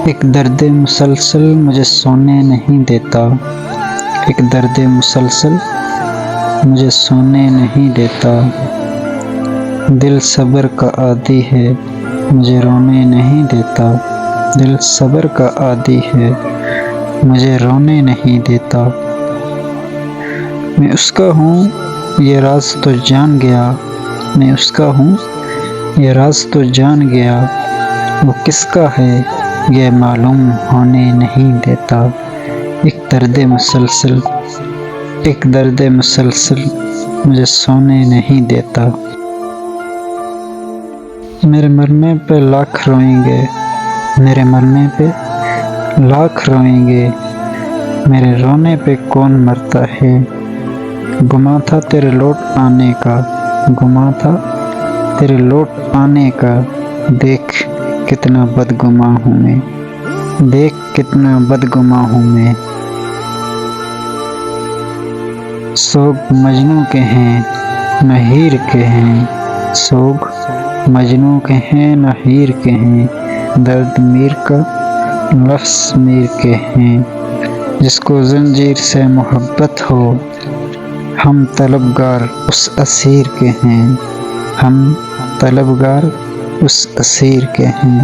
ایک درد مسلسل مجھے سونے نہیں دیتا، ایک درد مسلسل مجھے سونے نہیں دیتا، دل صبر کا عادی ہے مجھے رونے نہیں دیتا، دل صبر کا عادی ہے مجھے رونے نہیں دیتا، میں اس کا ہوں یہ راز تو جان گیا، میں اس کا ہوں یہ راز تو جان گیا، وہ کس کا ہے یہ معلوم ہونے نہیں دیتا، ایک درد مسلسل، ایک درد مسلسل مجھے سونے نہیں دیتا، میرے مرنے پہ لاکھ روئیں گے، میرے مرنے پہ لاکھ روئیں گے، میرے رونے پہ کون مرتا ہے، گماں تھا تیرے لوٹ آنے کا، گماں تھا تیرے لوٹ آنے کا، دیکھ کتنا بدگماں ہوں میں، دیکھ کتنا بدگماں ہوں میں، سوگ مجنوں کے ہیں نہ ہیر کے ہیں، سوگ مجنوں کے ہیں نہ ہیر کے ہیں، درد میر کا لفظ میر کے ہیں، جس کو زنجیر سے محبت ہو، ہم طلبگار اس اسیر کے ہیں، ہم طلبگار اس اسیر کے ہیں۔